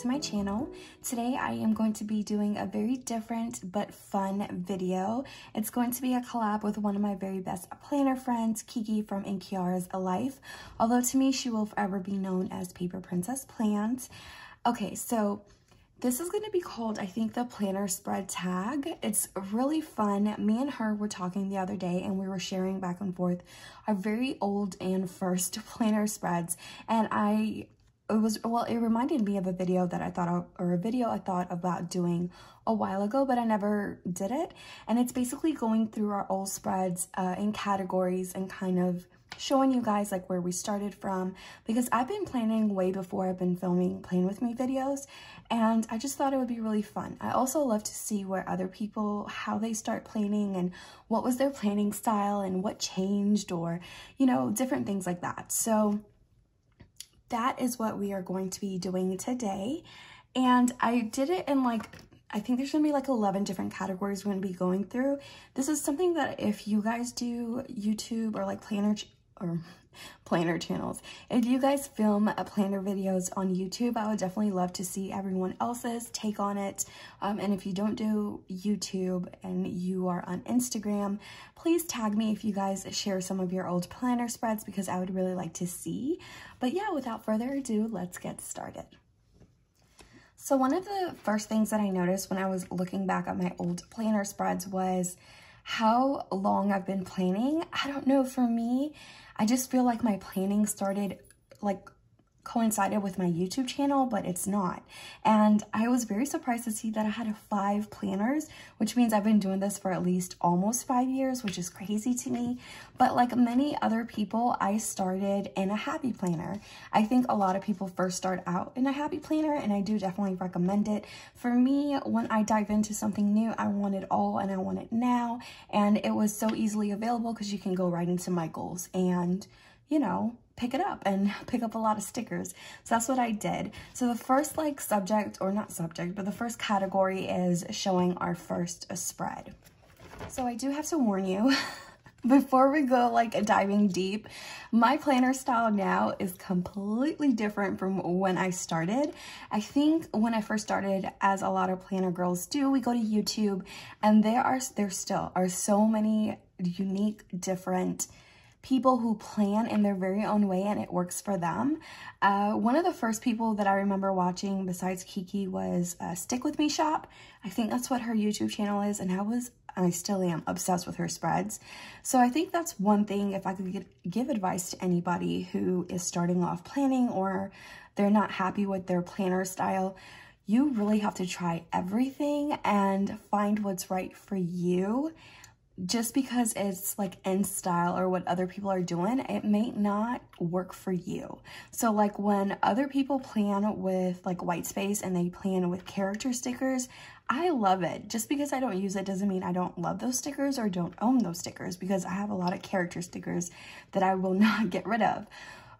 to my channel. Today I am going to be doing a very different but fun video. It's going to be a collab with one of my very best planner friends, Kiki from Kiara's Life. Although to me she will forever be known as Paper Princess Plans. Okay, so this is going to be called, I think, the planner spread tag. It's really fun. Me and her were talking the other day and we were sharing back and forth our very old and first planner spreads. And it reminded me of a video that I thought about doing a while ago, but I never did it. And it's basically going through our old spreads in categories and kind of showing you guys like where we started from, because I've been planning way before I've been filming Plan With Me videos, and I just thought it would be really fun. I also love to see where other people, how they start planning and what was their planning style and what changed, or, you know, different things like that. So that is what we are going to be doing today. And I did it in I think there's gonna be like 11 different categories we're gonna be going through. This is something that if you guys do YouTube or like planner channels, if you guys film planner videos on YouTube, I would definitely love to see everyone else's take on it. And if you don't do YouTube and you are on Instagram, please tag me if you guys share some of your old planner spreads, because I would really like to see. But yeah, without further ado, let's get started. So one of the first things that I noticed when I was looking back at my old planner spreads was how long I've been planning. I don't know, for me, I just feel like my planning started coincided with my YouTube channel, but it's not. And I was very surprised to see that I had 5 planners, which means I've been doing this for at least almost 5 years, which is crazy to me. But like many other people, I started in a happy planner. I think a lot of people first start out in a happy planner, and I do definitely recommend it. For me, when I dive into something new, I want it all and I want it now. And it was so easily available because you can go right into my goals and, you know, pick it up and pick up a lot of stickers. So that's what I did. So the first the first category is showing our first spread. So I do have to warn you, before we go diving deep, my planner style now is completely different from when I started. I think when I first started, as a lot of planner girls do, we go to YouTube, and there still are so many unique, different people who plan in their very own way and it works for them. One of the first people that I remember watching besides Kiki was Stick With Me Shop. I think that's what her YouTube channel is, and I still am obsessed with her spreads. So I think that's one thing, if I could give advice to anybody who is starting off planning or they're not happy with their planner style, you really have to try everything and find what's right for you. Just because it's in style or what other people are doing, it may not work for you. So when other people plan with white space and they plan with character stickers, I love it. Just because I don't use it doesn't mean I don't love those stickers or don't own those stickers, because I have a lot of character stickers that I will not get rid of.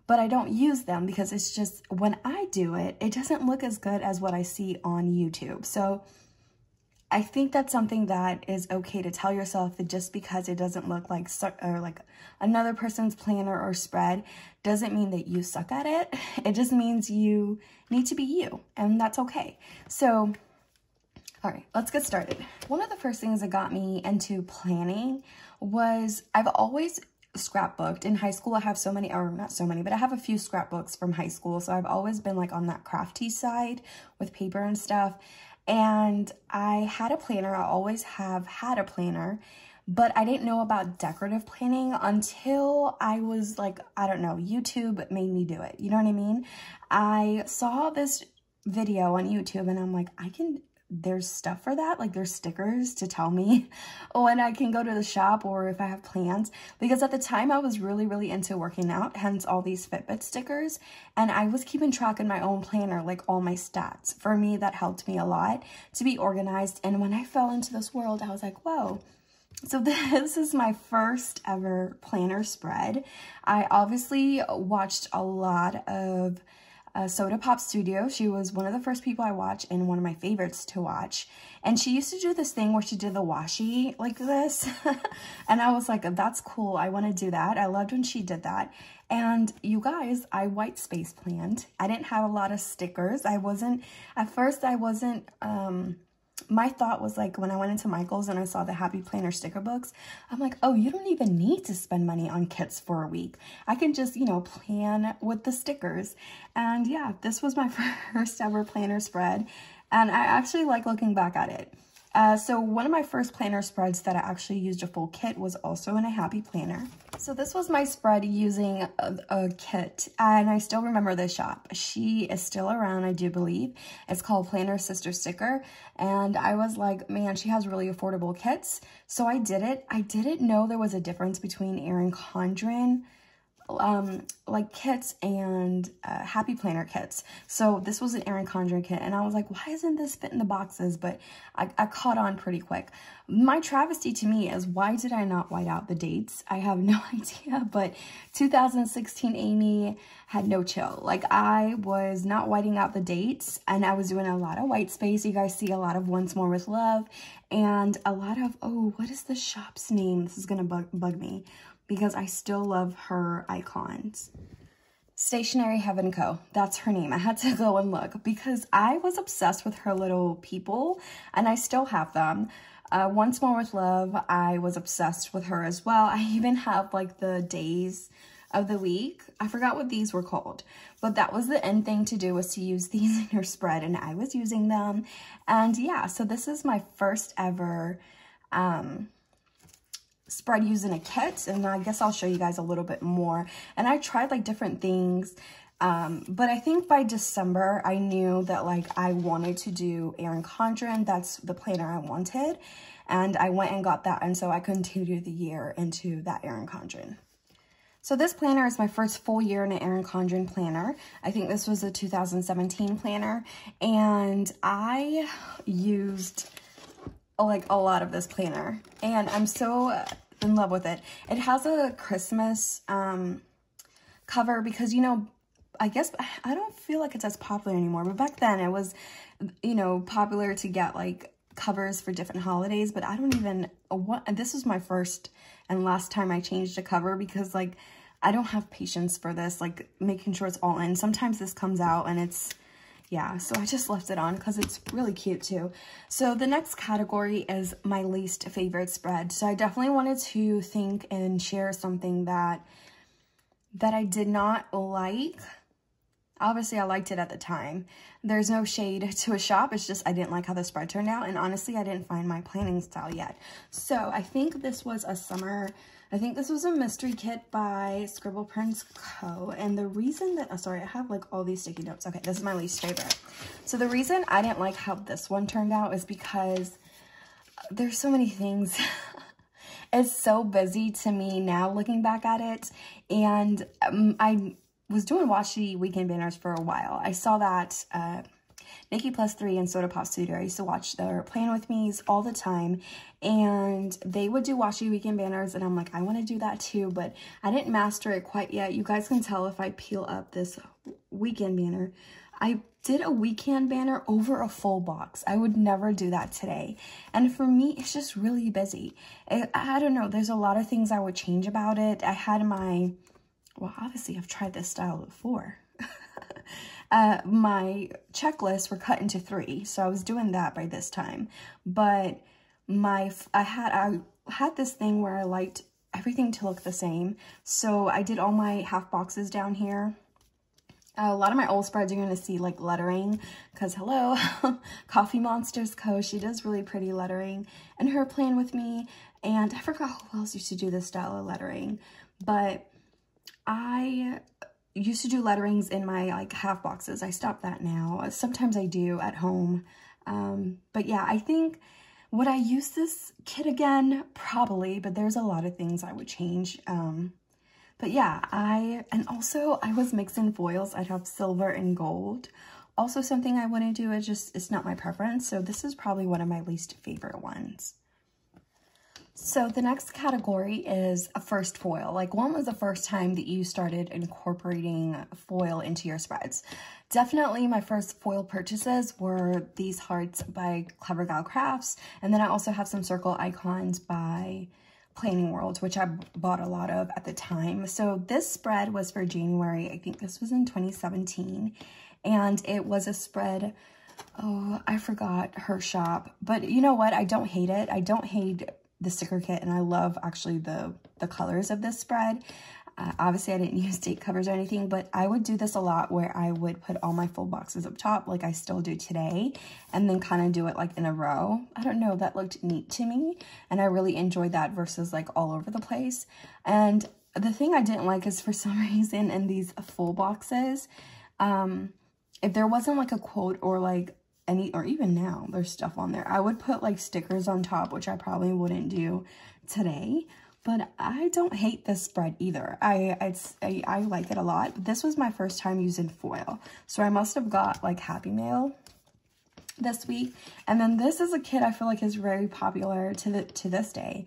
But I don't use them because it's just, when I do it, it doesn't look as good as what I see on YouTube. So I think that's something that is okay to tell yourself, that just because it doesn't look like another person's planner or spread doesn't mean that you suck at it. It just means you need to be you, and that's okay. So, all right, let's get started. One of the first things that got me into planning was I've always scrapbooked. In high school, I have so many, or not so many, but I have a few scrapbooks from high school. So I've always been on that crafty side with paper and stuff. And I had a planner. I always have had a planner, but I didn't know about decorative planning until I was I don't know, YouTube made me do it. You know what I mean? I saw this video on YouTube and I'm like, there's stuff for that. There's stickers to tell me when I can go to the shop or if I have plans. Because at the time I was really, really into working out, hence all these Fitbit stickers. And I was keeping track in my own planner, all my stats. For me, that helped me a lot to be organized. And when I fell into this world, I was like, whoa. So this is my first ever planner spread. I obviously watched a lot of Soda Pop Studio. She was one of the first people I watched and one of my favorites to watch. And she used to do this thing where she did the washi like this. And I was like, that's cool. I want to do that. I loved when she did that. And you guys, I white space planned. I didn't have a lot of stickers. At first I wasn't, my thought was like, when I went into Michael's and I saw the Happy Planner sticker books, I'm like, oh, you don't even need to spend money on kits for a week. I can just, you know, plan with the stickers. And yeah, this was my first ever planner spread. And I actually like looking back at it. So one of my first planner spreads that I actually used a full kit was also in a Happy Planner. So this was my spread using a kit, and I still remember this shop. She is still around, I do believe. It's called Planner Sister Sticker, and I was like, man, she has really affordable kits. So I did it. I didn't know there was a difference between Erin Condren like kits and Happy Planner kits. So this was an Erin Condren kit, and I was like, why isn't this fit in the boxes? But I caught on pretty quick. My travesty to me is, why did I not white out the dates? I have no idea, but 2016 Amy had no chill. Like, I was not whiting out the dates, and I was doing a lot of white space. You guys see a lot of Once More with Love, and a lot of, oh, what is the shop's name? This is gonna bug me, because I still love her icons. Stationery Heaven Co. That's her name. I had to go and look because I was obsessed with her little people, and I still have them. Once More with Love, I was obsessed with her as well. I even have like the days of the week. I forgot what these were called, but that was the end thing to do, was to use these in your spread, and I was using them. And yeah, so this is my first ever spread using a kit, and I guess I'll show you guys a little bit more. And I tried like different things, but I think by December I knew that like I wanted to do Erin Condren. That's the planner I wanted, and I went and got that, and so I continued the year into that Erin Condren. So this planner is my first full year in an Erin Condren planner. I think this was a 2017 planner, and I used like a lot of this planner, and I'm so in love with it. It has a Christmas cover because, you know, I guess I don't feel like it's as popular anymore, but back then it was, you know, popular to get like covers for different holidays. But I don't even, this was my first and last time I changed a cover, because like I don't have patience for this, like making sure it's all in. Sometimes this comes out and it's, yeah, so I just left it on because it's really cute too. So the next category is my least favorite spread. So I definitely wanted to think and share something that I did not like. Obviously, I liked it at the time. There's no shade to a shop. It's just I didn't like how the spread turned out. And honestly, I didn't find my planning style yet. So I think this was a summer... I think this was a mystery kit by Scribble Prints Co. And the reason that, oh, sorry, I have like all these sticky notes. Okay, this is my least favorite. So the reason I didn't like how this one turned out is because there's so many things. It's so busy to me now looking back at it. And I was doing washi weekend banners for a while. I saw that Nikki Plus 3 and Soda Pop Studio. I used to watch their Plan With Me's all the time, and they would do washi weekend banners, and I'm like, I want to do that too, but I didn't master it quite yet. You guys can tell if I peel up this weekend banner. I did a weekend banner over a full box. I would never do that today. And for me, it's just really busy. I don't know. There's a lot of things I would change about it. I had my, well, obviously I've tried this style before. My checklists were cut into 3, so I was doing that by this time. But I had this thing where I liked everything to look the same, so I did all my half boxes down here. A lot of my old spreads you're going to see like lettering, because hello, Coffee Monsters Co. She does really pretty lettering, and her Plan With Me, and I forgot who else used to do this style of lettering, but I used to do letterings in my like half boxes. I stopped that now. Sometimes I do at home. But yeah, I think would I use this kit again? Probably, but there's a lot of things I would change. But yeah, and also I was mixing foils. I'd have silver and gold. Also something I wouldn't do, it's not my preference. So this is probably one of my least favorite ones. So the next category is a first foil. Like, when was the first time that you started incorporating foil into your spreads? Definitely my first foil purchases were these hearts by Clever Gal Crafts. And then I also have some circle icons by Planning World, which I bought a lot of at the time. So this spread was for January. I think this was in 2017. And it was a spread, oh, I forgot her shop. But you know what? I don't hate it. I don't hate the sticker kit, and I love actually the colors of this spread. Obviously I didn't use date covers or anything, but I would do this a lot where I would put all my full boxes up top like I still do today, and then kind of do it like in a row. I don't know, that looked neat to me, and I really enjoyed that versus like all over the place. And the thing I didn't like is, for some reason, in these full boxes, if there wasn't like a quote or like any, or even now there's stuff on there, I would put like stickers on top, which I probably wouldn't do today. But I don't hate this spread either. I like it a lot. But this was my first time using foil, so I must have got like Happy Mail this week. And then this is a kit I feel like is very popular to this day,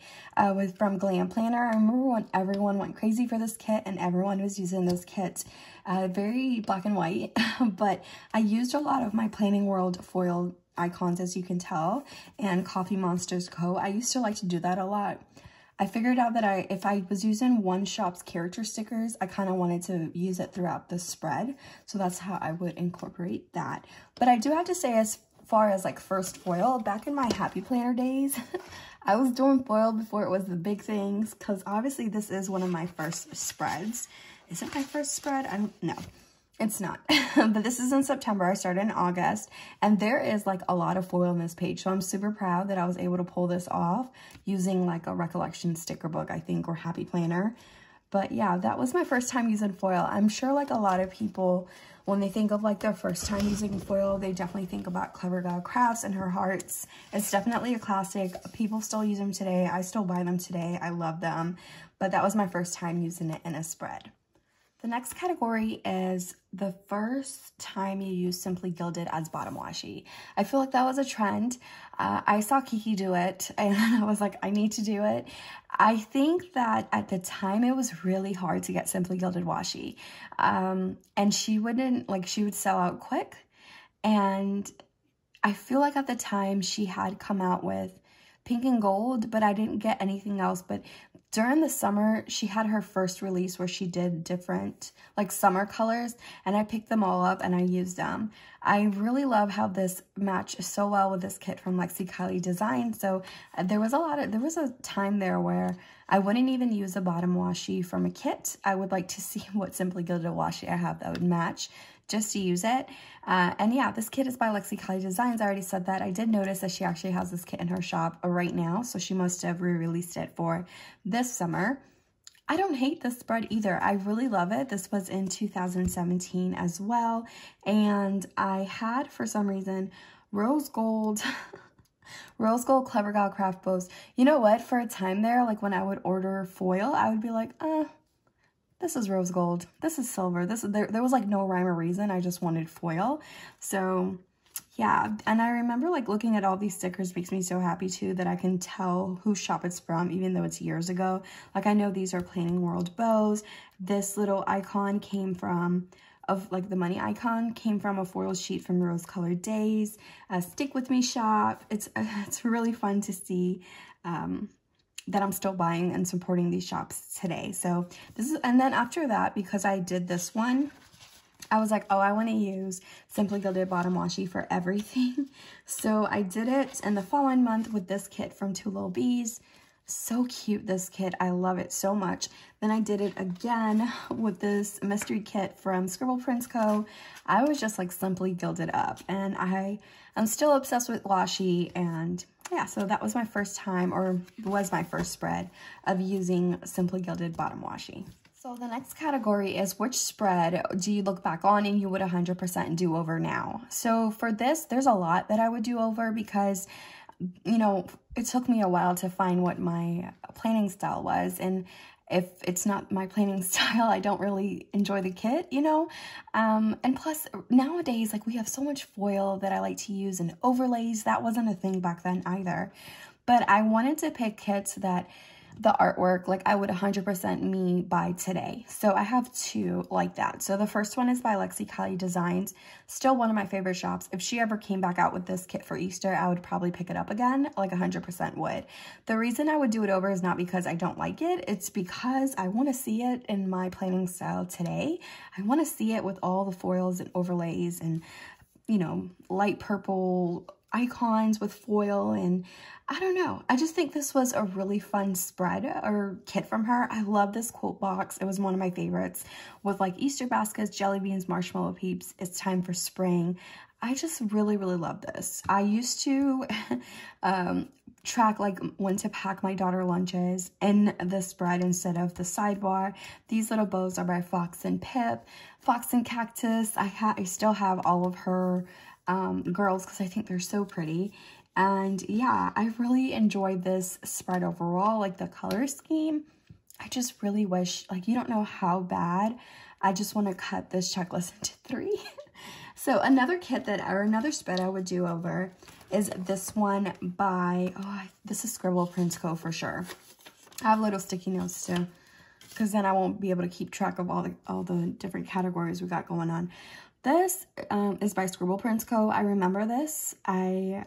from Glam Planner. I remember when everyone went crazy for this kit and everyone was using this kit, very black and white. But I used a lot of my Planning World foil icons, as you can tell, and Coffee Monsters Co. I used to like to do that a lot. I figured out that if I was using one shop's character stickers, I kind of wanted to use it throughout the spread. So that's how I would incorporate that. But I do have to say, as far as like first foil, back in my Happy Planner days, I was doing foil before it was the big things, because obviously this is one of my first spreads. Is it my first spread? I don't know. It's not. But this is in September. I started in August, and there is like a lot of foil on this page. So I'm super proud that I was able to pull this off using like a recollection sticker book, I think, or Happy Planner. But yeah, that was my first time using foil. I'm sure like a lot of people, when they think of like their first time using foil, they definitely think about Clever Gal Crafts and her hearts. It's definitely a classic. People still use them today. I still buy them today. I love them. But that was my first time using it in a spread. The next category is the first time you use Simply Gilded as bottom washi. I feel like that was a trend. I saw Kiki do it, and I was like, I need to do it. I think that at the time it was really hard to get Simply Gilded washi. And she would sell out quick. And I feel like at the time she had come out with pink and gold, but I didn't get anything else. But during the summer, she had her first release where she did different like summer colors, and I picked them all up and I used them. I really love how this matched so well with this kit from Lexi Kylie Design. So there was a time there where I wouldn't even use a bottom washi from a kit. I would like to see what Simply Gilded washi I have that would match, just to use it. And yeah, this kit is by Lexi Kylie Designs. I already said that. I did notice that she actually has this kit in her shop right now, so she must have re-released it for this summer. I don't hate this spread either. I really love it. This was in 2017 as well, and I had, for some reason, rose gold rose gold Clever Gal Craft bows. You know what? For a time there, like when I would order foil, I would be like, this is rose gold, this is silver, there was like no rhyme or reason. I just wanted foil. So yeah, and I remember like looking at all these stickers makes me so happy too, that I can tell whose shop it's from, even though it's years ago. Like I know these are Planning World bows. This little icon came from, the money icon came from a foil sheet from Rose Colored Days, a Stick With Me shop. It's really fun to see that I'm still buying and supporting these shops today. So this is, and then after that, because I did this one, I was like, oh, I want to use Simply Gilded bottom washi for everything. So I did it in the following month with this kit from Two Little Bees. So cute, this kit. I love it so much. Then I did it again with this mystery kit from Scribble Prints Co. I was just like simply gilded up, and I'm still obsessed with washi. And yeah, so that was my first time, or was my first spread of using Simply Gilded bottom washi. So the next category is, which spread do you look back on and you would 100% do over now? So for this, there's a lot that I would do over, because you know, it took me a while to find what my planning style was, and if it's not my planning style, I don't really enjoy the kit, you know. And plus nowadays, like, we have so much foil that I like to use, and overlays, that wasn't a thing back then either. but I wanted to pick kits that the artwork, like I would 100% me buy today. So I have two like that. So the first one is by Lexi Kylie Designs, still one of my favorite shops. If she ever came back out with this kit for Easter, I would probably pick it up again, like 100% would. The reason I would do it over is not because I don't like it, it's because I want to see it in my planning style today. I want to see it with all the foils and overlays and, you know, light purple icons with foil, and I don't know. I just think this was a really fun spread or kit from her. I love this quote box. It was one of my favorites with like Easter baskets, jelly beans, marshmallow peeps. It's time for spring. I just really, really love this. I used to track like when to pack my daughter lunches in the spread instead of the sidebar. These little bows are by Fox and Pip. Fox and Cactus. I still have all of her girls because I think they're so pretty. And yeah, I really enjoyed this spread overall, like the color scheme. I just really wish, like, you don't know how bad I just want to cut this checklist into 3. So another kit that, or another spread I would do over is this one by, this is Scribble Prints Co. for sure. I have little sticky notes too, because then I won't be able to keep track of all the different categories we got going on. This is by Scribble Prints Co. I remember this. I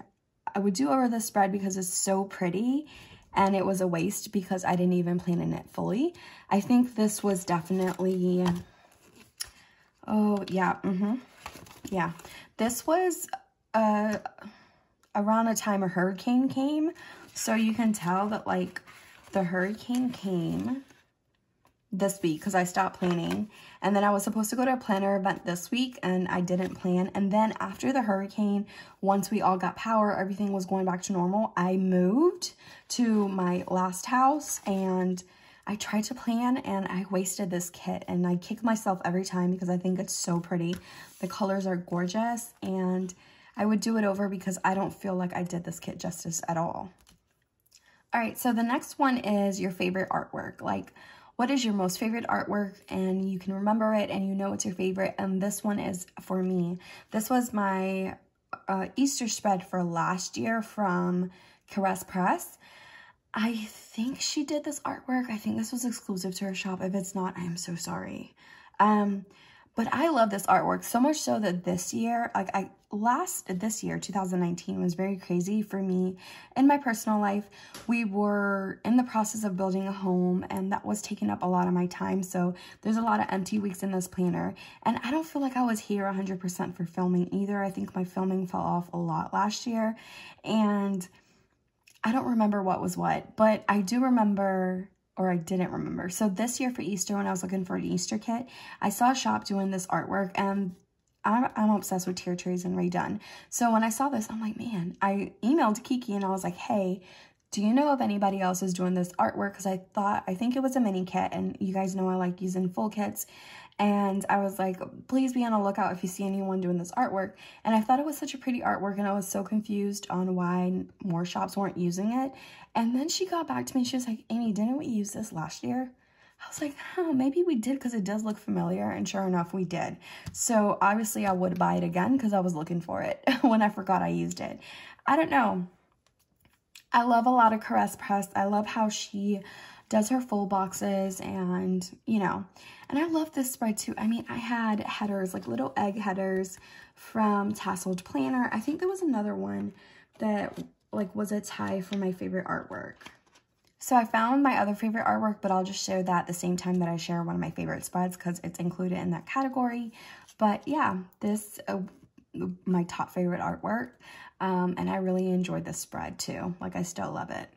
would do over this spread because it's so pretty, and it was a waste because I didn't even plan in it fully. I think this was definitely, oh yeah, yeah. This was around the time a hurricane came, so you can tell that like the hurricane came this week because I stopped planning, and then I was supposed to go to a planner event this week and I didn't plan. And then after the hurricane, once we all got power, everything was going back to normal, I moved to my last house and I tried to plan and I wasted this kit, and I kick myself every time because I think it's so pretty. The colors are gorgeous, and I would do it over because I don't feel like I did this kit justice at all. All right, so the next one is your favorite artwork. Like, what is your most favorite artwork, and you can remember it and you know it's your favorite, and this one is for me. This was my Easter spread for last year from Caress Press. I think she did this artwork. I think this was exclusive to her shop. If it's not, I am so sorry. But I love this artwork so much so that this year, like this year, 2019, was very crazy for me in my personal life. We were in the process of building a home, and that was taking up a lot of my time. So there's a lot of empty weeks in this planner, and I don't feel like I was here 100% for filming either. I think my filming fell off a lot last year, and I don't remember what was what, but I do remember, or I didn't remember. So this year for Easter, when I was looking for an Easter kit, I saw a shop doing this artwork, and I'm obsessed with tier trays and redone. So when I saw this, I'm like, man, I emailed Kiki and I was like, hey, do you know if anybody else is doing this artwork? Because I think it was a mini kit, and you guys know I like using full kits. And I was like, please be on the lookout if you see anyone doing this artwork. And I thought it was such a pretty artwork, and I was so confused on why more shops weren't using it. And then she got back to me. She was like, Amy, didn't we use this last year? I was like, huh, maybe we did because it does look familiar. And sure enough, we did. So obviously I would buy it again because I was looking for it when I forgot I used it. I don't know. I love a lot of Caress Press. I love how she does her full boxes, and, you know, and I love this spread too. I mean, I had headers, like little egg headers from Tasseled Planner. I think there was another one that like was a tie for my favorite artwork. So I found my other favorite artwork, but I'll just share that at the same time that I share one of my favorite spreads because it's included in that category. But yeah, this my top favorite artwork, and I really enjoyed this spread too. Like, I still love it.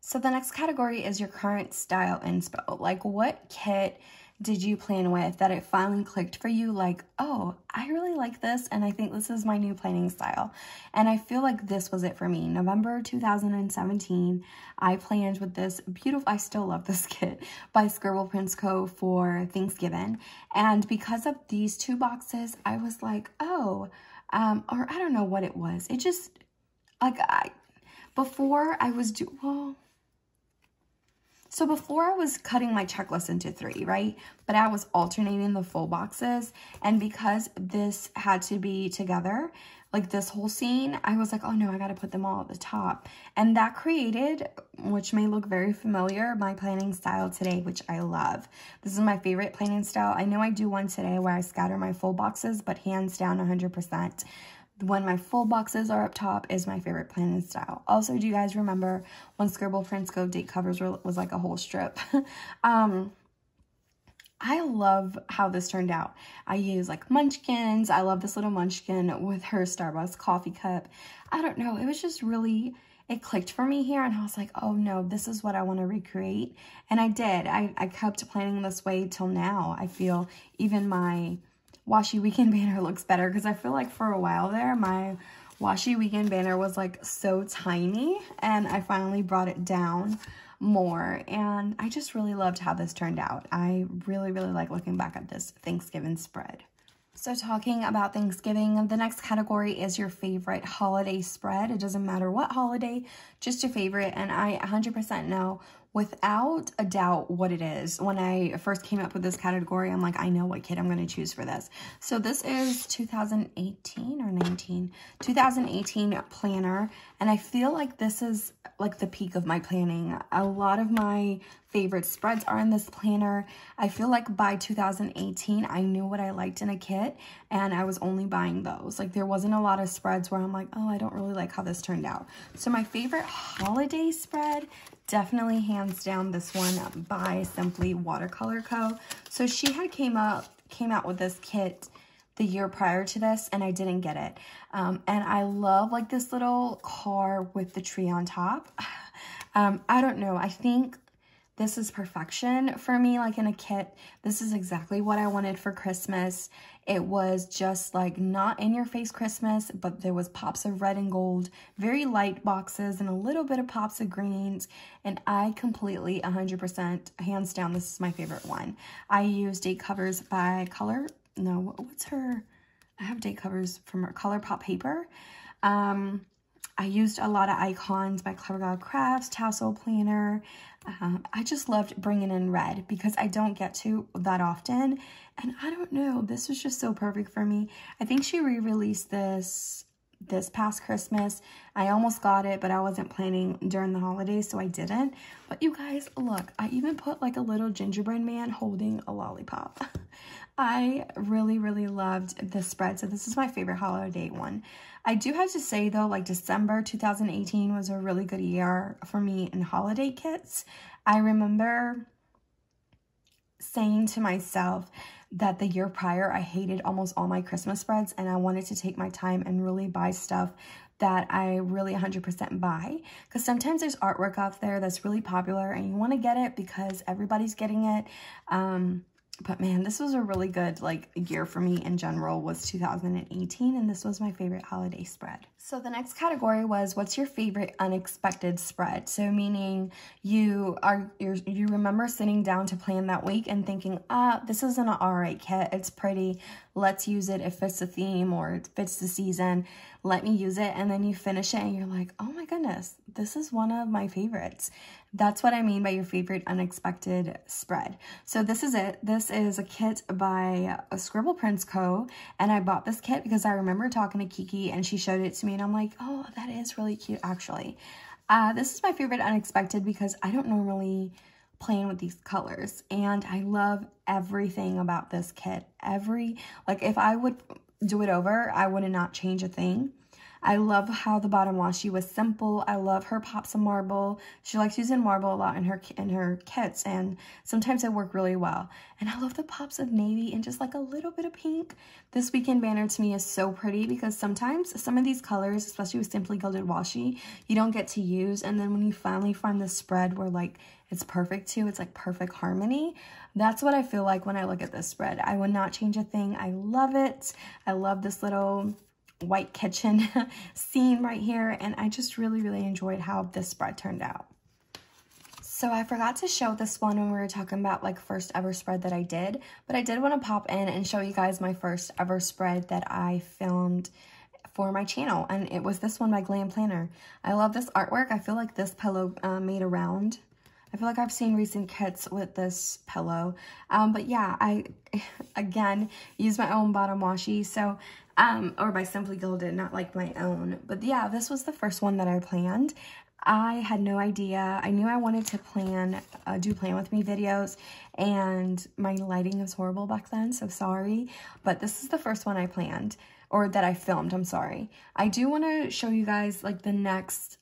So the next category is your current style inspo. Like, what kit did you plan with that it finally clicked for you? Like, oh, I really like this, and I think this is my new planning style. And I feel like this was it for me. November 2017, I planned with this beautiful, I still love this kit, by Scribble Prints Co. for Thanksgiving. And because of these two boxes, I was like, oh, or I don't know what it was. It just, like, before I was well, So before I was cutting my checklist into 3, right? But I was alternating the full boxes. And because this had to be together, like this whole scene, I was like, oh no, I got to put them all at the top. And that created, which may look very familiar, my planning style today, which I love. This is my favorite planning style. I know I do one today where I scatter my full boxes, but hands down 100%. When my full boxes are up top is my favorite planning style. Also, do you guys remember when Scribble Prints Go date covers was like a whole strip? I love how this turned out. I use like munchkins. I love this little munchkin with her Starbucks coffee cup. I don't know. It was just really, it clicked for me here. And I was like, oh no, this is what I want to recreate. And I did. I kept planning this way till now. I feel even my washi weekend banner looks better because I feel like for a while there, my washi weekend banner was like so tiny. And I finally brought it down more, and I just really loved how this turned out. I really like looking back at this Thanksgiving spread. So talking about Thanksgiving, the next category is your favorite holiday spread. It doesn't matter what holiday, just your favorite, and I 100% know without a doubt what it is. When I first came up with this category, I'm like, I know what kit I'm going to choose for this. So this is 2018 or 19, 2018 planner, and I feel like this is like the peak of my planning. A lot of my favorite spreads are in this planner. I feel like by 2018, I knew what I liked in a kit, and I was only buying those. Like there wasn't a lot of spreads where I'm like, oh, I don't really like how this turned out. So my favorite holiday spread, definitely hands down this one by Simply Watercolor Co. So she had came out with this kit the year prior to this, and I didn't get it. And I love like this little car with the tree on top. I don't know. I think this is perfection for me, like in a kit. This is exactly what I wanted for Christmas. It was just like not in your face Christmas, but there was pops of red and gold, very light boxes and a little bit of pops of greens. And I completely 100% hands down, this is my favorite one. I used date covers by Color. No, what's her? I have date covers from her ColourPop paper. I used a lot of icons by Clever God Crafts, Tassel Planner. I just loved bringing in red because I don't get to that often. And I don't know, this was just so perfect for me. I think she re-released this past Christmas. I almost got it, but I wasn't planning during the holidays, so I didn't. But you guys, look, I even put like a little gingerbread man holding a lollipop. I really loved this spread, so this is my favorite holiday one. I do have to say though, like December 2018 was a really good year for me in holiday kits. I remember saying to myself that the year prior, I hated almost all my Christmas spreads, and I wanted to take my time and really buy stuff that I really 100% buy. Because sometimes there's artwork out there that's really popular and you want to get it because everybody's getting it. But man, this was a really good like year for me in general, was 2018, and this was my favorite holiday spread. So the next category was, what's your favorite unexpected spread? So meaning you remember sitting down to plan that week and thinking, this is an alright kit, it's pretty, let's use it, it fits the theme or it fits the season, let me use it. And then you finish it and you're like, oh my goodness, this is one of my favorites. That's what I mean by your favorite unexpected spread. So this is it. This is a kit by Scribble Prints Co. And I bought this kit because I remember talking to Kiki and she showed it to me and I'm like, oh, that is really cute actually. This is my favorite unexpected because I don't normally plan with these colors, and I love everything about this kit. Like if I would do it over, I would not change a thing. I love how the bottom washi was simple. I love her pops of marble. She likes using marble a lot in her kits, and sometimes they work really well. And I love the pops of navy and just like a little bit of pink. This weekend banner to me is so pretty because sometimes some of these colors, especially with Simply Gilded washi, you don't get to use. And then when you finally find this spread where like it's perfect too, it's like perfect harmony. That's what I feel like when I look at this spread. I would not change a thing. I love it. I love this little white kitchen scene right here, and I just really enjoyed how this spread turned out. So I forgot to show this one when we were talking about like first ever spread that I did, but I did want to pop in and show you guys my first ever spread that I filmed for my channel, and it was this one by Glam Planner. I love this artwork. I feel like this pillow made a round I feel like I've seen recent kits with this pillow. But yeah, I, again, use my own bottom washi, so, or by Simply Gilded, not like my own. But yeah, this was the first one that I planned. I had no idea. I knew I wanted to do plan with me videos, and my lighting was horrible back then, so sorry. But this is the first one I planned, or that I filmed, I'm sorry. I do want to show you guys, like, the next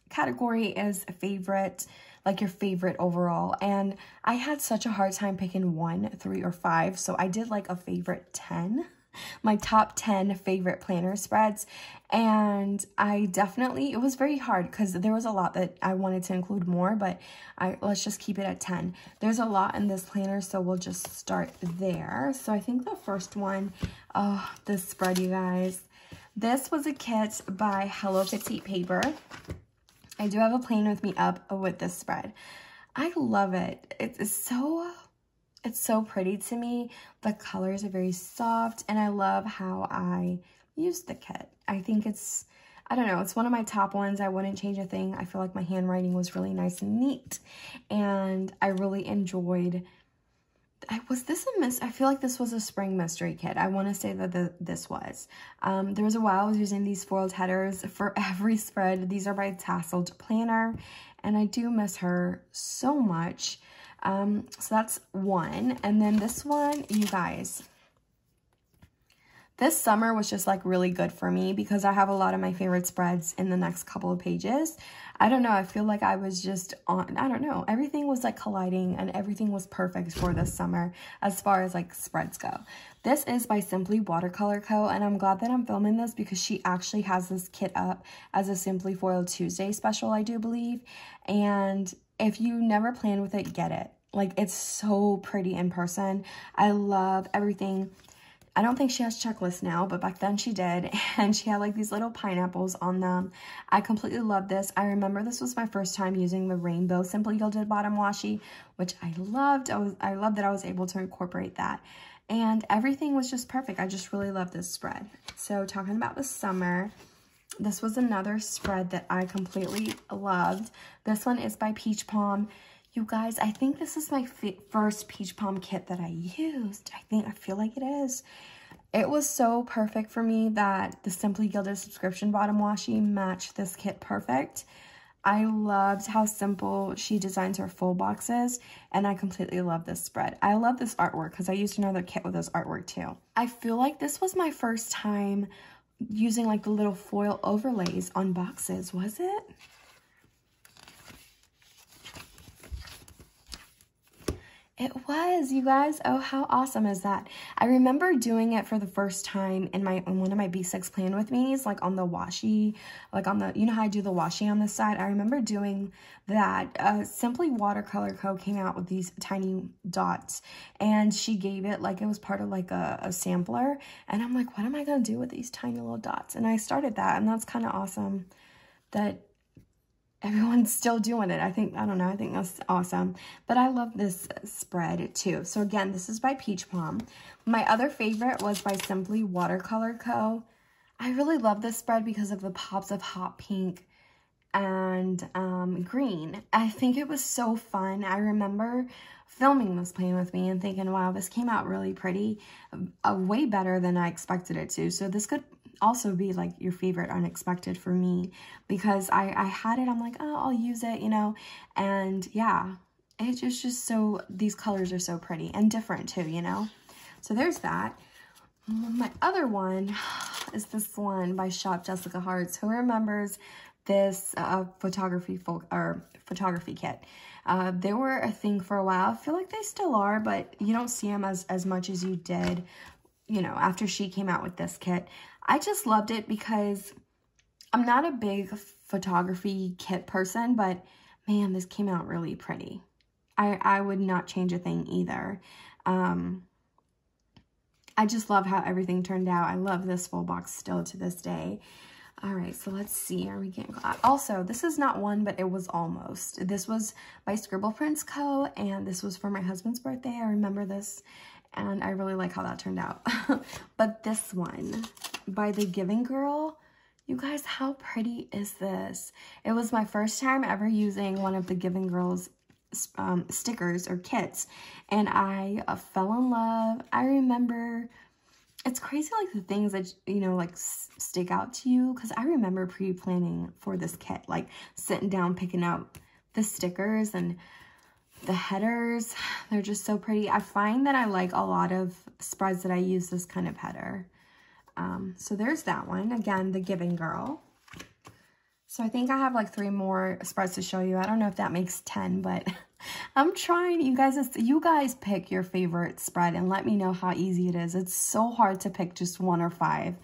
category is favorite, like your favorite overall. And I had such a hard time picking 1, 3, or 5, so I did like a favorite 10. My top 10 favorite planner spreads, and I definitely, it was very hard because there was a lot that I wanted to include more, but let's just keep it at 10. There's a lot in this planner, so we'll just start there. So I think the first one, oh, this spread, you guys. This was a kit by Hello Petite Paper. I do have a plan with me up with this spread. I love it. It's so pretty to me. The colors are very soft, and I love how I used the kit. I think it's, I don't know, it's one of my top ones. I wouldn't change a thing. I feel like my handwriting was really nice and neat, and I really enjoyed. Was this a I feel like this was a spring mystery kit. I want to say that this was. There was a while I was using these foiled headers for every spread. These are by Tasseled Planner, and I do miss her so much. So that's one. And then this one, you guys, this summer was just like really good for me because I have a lot of my favorite spreads in the next couple of pages. I don't know, I feel like I was just on, I don't know, everything was like colliding and everything was perfect for this summer as far as like spreads go. This is by Simply Watercolor Co. And I'm glad that I'm filming this because she actually has this kit up as a Simply Foiled Tuesday special, I do believe. And if you never planned with it, get it. Like, it's so pretty in person. I love everything. I don't think she has checklists now, but back then she did. And she had like these little pineapples on them. I completely love this. I remember this was my first time using the rainbow Simply Gilded bottom washi, which I loved. I loved that I was able to incorporate that. And everything was just perfect. I just really love this spread. So talking about the summer, this was another spread that I completely loved. This one is by Peach Palm. You guys, I think this is my first Peach Palm kit that I used. I feel like it is. It was so perfect for me that the Simply Gilded subscription bottom washi matched this kit perfect. I loved how simple she designs her full boxes, and I completely love this spread. I love this artwork because I used another kit with this artwork too. I feel like this was my first time using like the little foil overlays on boxes, was it? It was, you guys. Oh, how awesome is that? I remember doing it for the first time in one of my B6 plan with me's, like on the washi, like on the, you know how I do the washi on this side? I remember doing that. Simply Watercolor Co. came out with these tiny dots, and she gave it like it was part of like a sampler. And I'm like, what am I going to do with these tiny little dots? And I started that, and that's kind of awesome that everyone's still doing it. I don't know, I think that's awesome. But I love this spread too. So again, this is by Peach Palm. My other favorite was by Simply Watercolor Co. I really love this spread because of the pops of hot pink and green. I think it was so fun. I remember filming this plan with me and thinking, wow, this came out really pretty, way better than I expected it to. So this could also be like your favorite unexpected for me because I had it. I'm like, oh, I'll use it, you know. And yeah, it's just so, these colors are so pretty and different too, you know. So there's that. My other one is this one by Shop Jessica Hearts. Who remembers this photography kit? They were a thing for a while. I feel like they still are, but you don't see them as much as you did, you know, after she came out with this kit. I just loved it because I'm not a big photography kit person, but man, this came out really pretty. I would not change a thing either. I just love how everything turned out. I love this full box still to this day. All right, so let's see. Are we getting... Also, this is not one, but it was almost. This was by Scribble Prints Co., and this was for my husband's birthday. I remember this, and I really like how that turned out. But this one, by The Giving Girl, You guys, how pretty is this? It was my first time ever using one of the Giving Girls stickers or kits, and I fell in love. I remember, it's crazy like the things that, you know, like stick out to you, because I remember pre-planning for this kit, like sitting down, picking out the stickers and the headers. They're just so pretty. I find that I like a lot of spreads that I use this kind of header. So there's that one. Again, the Giving Girl. So I think I have like 3 more spreads to show you. I don't know if that makes 10, but I'm trying. You guys pick your favorite spread and let me know how easy it is. It's so hard to pick just 1 or 5.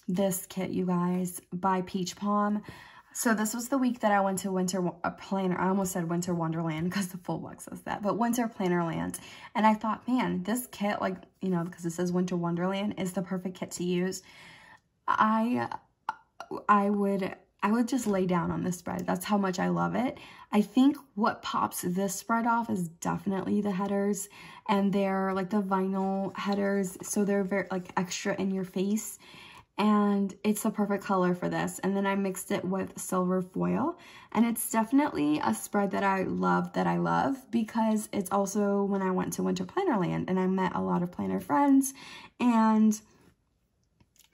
This kit, you guys, by Peach Palm. So this was the week that I went to Winter Planner. I almost said Winter Wonderland because the full box says that, but Winter Plannerland. And I thought, man, this kit, like, you know, because it says Winter Wonderland, is the perfect kit to use. I would just lay down on this spread. That's how much I love it. I think what pops this spread off is definitely the headers, and they're like the vinyl headers, so they're very like extra in your face. And it's the perfect color for this. And then I mixed it with silver foil. And it's definitely a spread that I love because it's also when I went to Winter Plannerland and I met a lot of planner friends. And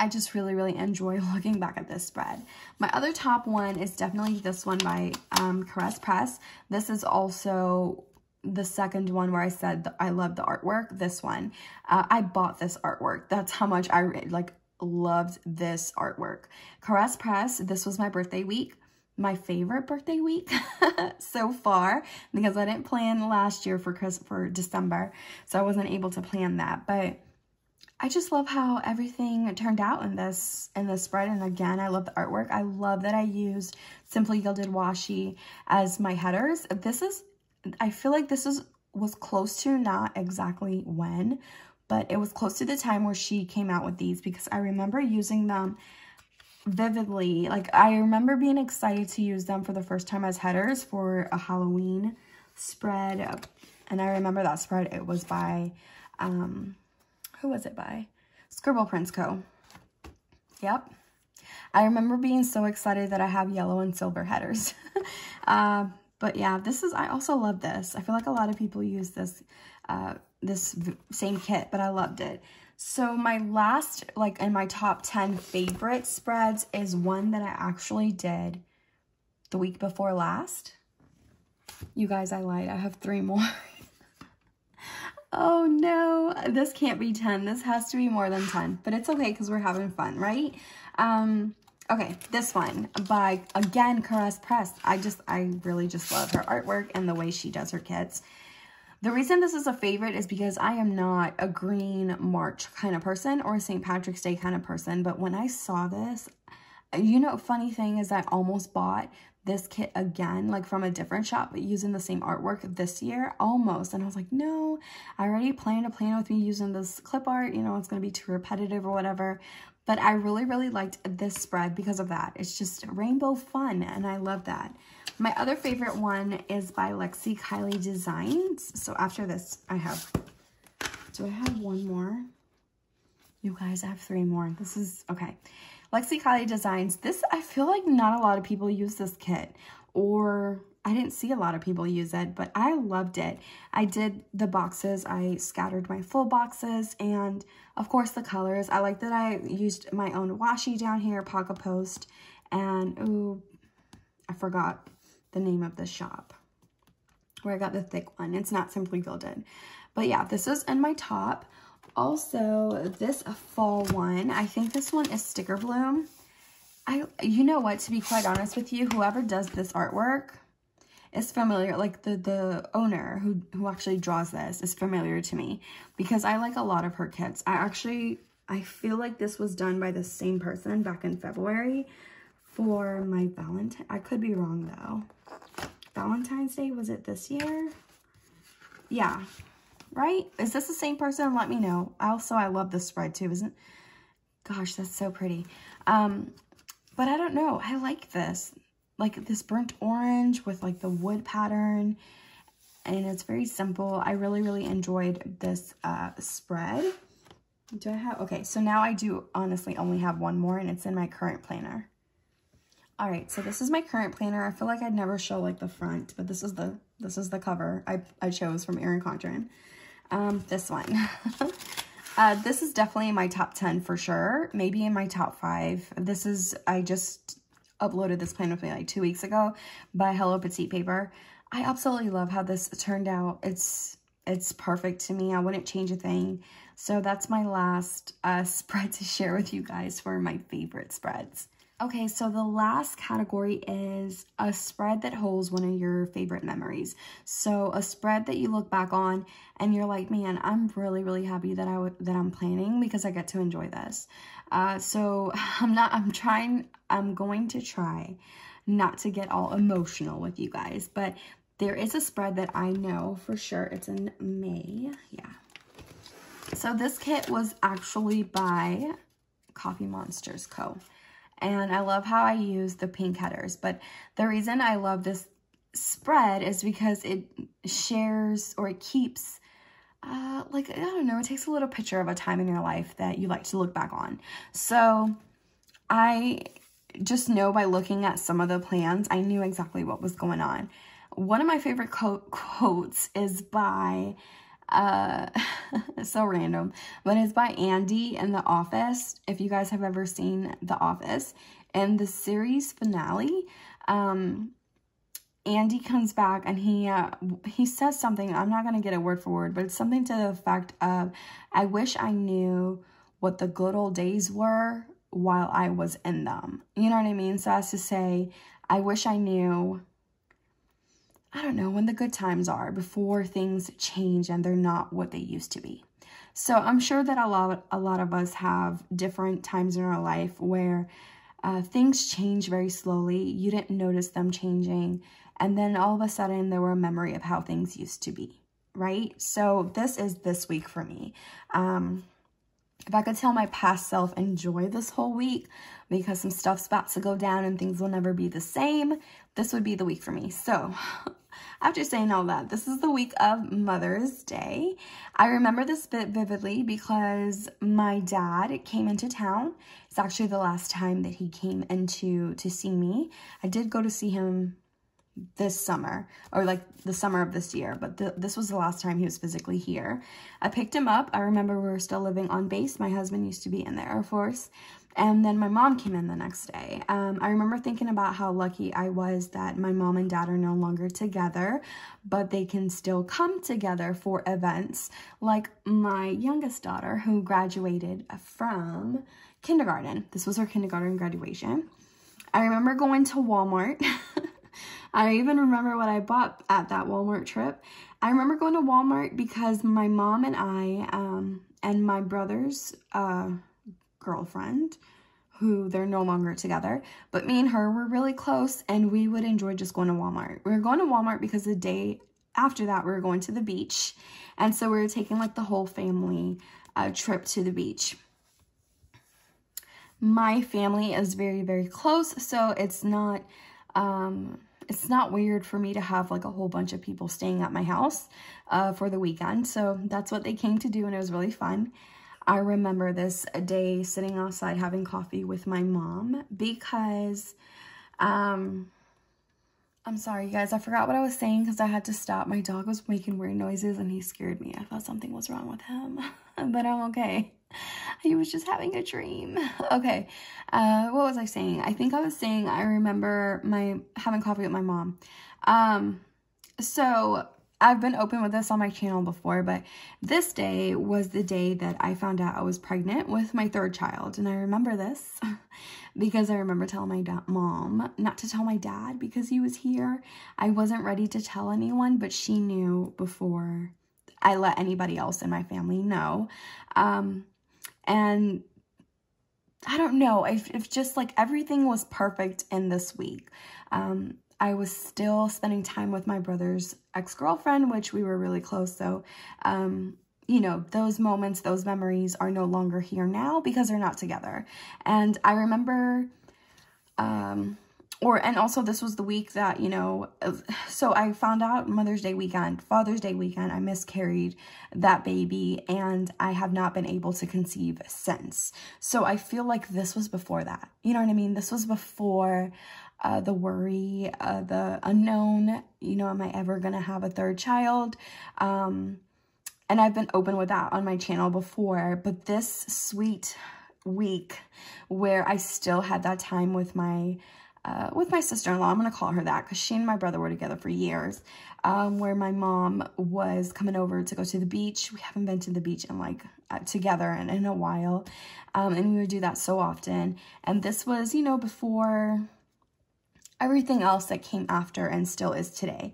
I just really, really enjoy looking back at this spread. My other top one is definitely this one by Caress Press. This is also the second one where I said that I love the artwork. This one, I bought this artwork. That's how much I loved this artwork. Caress Press, this was my birthday week, my favorite birthday week so far, because I didn't plan last year for December, so I wasn't able to plan that. But I just love how everything turned out in this spread. And again, I love the artwork. I love that I used Simply Gilded washi as my headers. I feel like this was close to, not exactly when, but it was close to the time where she came out with these, because I remember using them vividly. Like, I remember being excited to use them for the first time as headers for a Halloween spread. And I remember that spread, it was by, who was it by? Scribble Prints Co. Yep. I remember being so excited that I have yellow and silver headers. But yeah, I also love this. I feel like a lot of people use this, this same kit, but I loved it. So my last, like in my top 10 favorite spreads, is one that I actually did the week before last. You guys, I lied. I have 3 more. Oh no, this can't be 10. This has to be more than 10, but it's okay because we're having fun, right? Okay, this one by, again, Caress Press. I really just love her artwork and the way she does her kits. The reason this is a favorite is because I am not a green March kind of person or a St. Patrick's Day kind of person, but when I saw this, you know, funny thing is I almost bought this kit again, like from a different shop, but using the same artwork this year, almost. And I was like, no, I already planned a plan with me using this clip art, you know, it's going to be too repetitive or whatever. But I really, really liked this spread because of that. It's just rainbow fun, and I love that. My other favorite one is by Lexi Kylie Designs. So after this, do I have one more? You guys, I have 3 more. This is, okay. Lexi Kylie Designs. This, I feel like not a lot of people use this kit, or I didn't see a lot of people use it, but I loved it. I did the boxes. I scattered my full boxes, and of course the colors. I like that I used my own washi down here, Pocket Post, and ooh, I forgot the name of the shop where I got the thick one. It's not Simply Gilded, but yeah, this is in my top. Also, this fall one, I think this one is Sticker Bloom. You know what, to be quite honest with you, whoever does this artwork is familiar, like the owner who actually draws this is familiar to me, because I like a lot of her kits. I feel like this was done by the same person back in February for my Valentine. I could be wrong though. Valentine's Day, was it this year? Yeah, right? Is this the same person? Let me know. Also, I love this spread too, isn't? Gosh, that's so pretty. But I don't know. I like this. Like this burnt orange with like the wood pattern, and it's very simple. I really, really enjoyed this spread. Do I have, okay, so now I do honestly only have one more, and it's in my current planner. All right, so this is my current planner. I feel like I'd never show like the front, but this is the cover I chose from Erin Condren. This one. This is definitely in my top 10 for sure, maybe in my top 5. This is, I just uploaded this planner with me like 2 weeks ago by Hello Petite Paper. I absolutely love how this turned out. It's perfect to me. I wouldn't change a thing. So that's my last spread to share with you guys for my favorite spreads. Okay, so the last category is a spread that holds one of your favorite memories. So a spread that you look back on and you're like, man, I'm really, really happy that I'm planning because I get to enjoy this. So I'm going to try not to get all emotional with you guys, but there is a spread that I know for sure. It's in May. Yeah. So this kit was actually by Coffee Monsters Co. And I love how I use the pink headers. But the reason I love this spread is because it shares, or it keeps, like, I don't know, it takes a little picture of a time in your life that you like to look back on. So I just know by looking at some of the plans, I knew exactly what was going on. One of my favorite quotes is by, so random, but it's by Andy in The Office. If you guys have ever seen The Office, in the series finale, Andy comes back and he says something. I'm not going to get it word for word, but it's something to the effect of, I wish I knew what the good old days were while I was in them. You know what I mean? So as to say, I wish I knew, I don't know, when the good times are before things change and they're not what they used to be. So I'm sure that a lot of us have different times in our life where things change very slowly. You didn't notice them changing. And then all of a sudden there were a memory of how things used to be, right? So this is this week for me. If I could tell my past self, enjoy this whole week because some stuff's about to go down and things will never be the same, this would be the week for me. So after saying all that, this is the week of Mother's Day. I remember this bit vividly because my dad came into town. It's actually the last time that he came into to see me. I did go to see him this summer, or like the summer of this year, but this was the last time he was physically here. I picked him up. I remember we were still living on base. My husband used to be in the Air Force, and then my mom came in the next day. I remember thinking about how lucky I was that my mom and dad are no longer together, but they can still come together for events, like my youngest daughter who graduated from kindergarten. This was her kindergarten graduation. I remember going to Walmart. I even remember what I bought at that Walmart trip. I remember going to Walmart because my mom and I, and my brother's girlfriend, who they're no longer together, but me and her were really close and we would enjoy just going to Walmart. We were going to Walmart because the day after that we were going to the beach. And so we were taking like the whole family trip to the beach. My family is very, very close, so it's not weird for me to have like a whole bunch of people staying at my house for the weekend. So that's what they came to do, and it was really fun. I remember this day sitting outside having coffee with my mom because, I'm sorry, you guys, I forgot what I was saying because I had to stop. My dog was making weird noises and he scared me. I thought something was wrong with him, but I'm okay. He was just having a dream. Okay, what was I saying? I think I was saying I remember having coffee with my mom. So I've been open with this on my channel before, but this day was the day that I found out I was pregnant with my third child. And I remember this because I remember telling my mom not to tell my dad because he was here. I wasn't ready to tell anyone, but she knew before I let anybody else in my family know. And I don't know, if just like everything was perfect in this week. I was still spending time with my brother's ex-girlfriend, which we were really close. So, you know, those moments, those memories are no longer here now because they're not together. And I remember and also this was the week that, you know, so I found out Mother's Day weekend, Father's Day weekend, I miscarried that baby, and I have not been able to conceive since. So I feel like this was before that. You know what I mean? This was before the worry, the unknown, you know, am I ever going to have a third child? And I've been open with that on my channel before, but this sweet week where I still had that time with my sister-in-law, I'm going to call her that because she and my brother were together for years, where my mom was coming over to go to the beach. We haven't been to the beach in like together in a while, and we would do that so often. And this was, you know, before everything else that came after and still is today.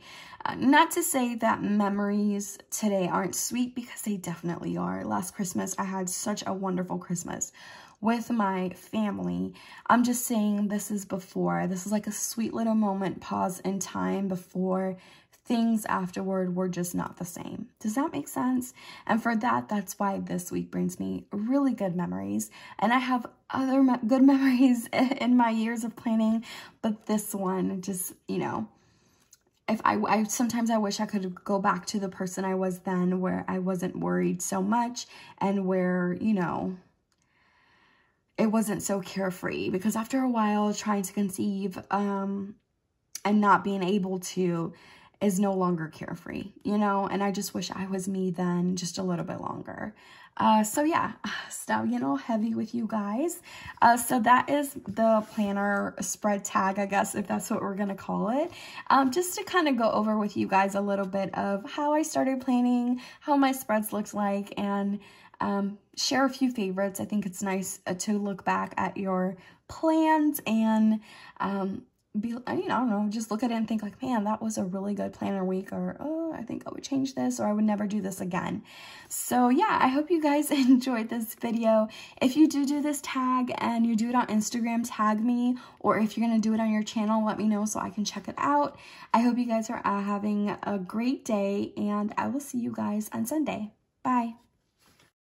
Not to say that memories today aren't sweet, because they definitely are. Last Christmas, I had such a wonderful Christmas with my family. I'm just saying this is before. This is like a sweet little moment, pause in time before things afterward were just not the same. Does that make sense? And for that, that's why this week brings me really good memories. And I have other good memories in my years of planning, but this one just, you know, if I sometimes I wish I could go back to the person I was then, where I wasn't worried so much and where, you know, it wasn't so carefree, because after a while trying to conceive and not being able to is no longer carefree, you know, and I just wish I was me then, just a little bit longer. So yeah, stallion all heavy with you guys. So that is the planner spread tag, I guess, if that's what we're going to call it. Just to kind of go over with you guys a little bit of how I started planning, how my spreads looked like, and share a few favorites. I think it's nice to look back at your plans and be, you know, I don't know, just look at it and think like, man, that was a really good planner week, or, oh, I think I would change this, or I would never do this again. So yeah, I hope you guys enjoyed this video. If you do this tag and you do it on Instagram, tag me, or if you're going to do it on your channel, let me know so I can check it out. I hope you guys are having a great day, and I will see you guys on Sunday. Bye.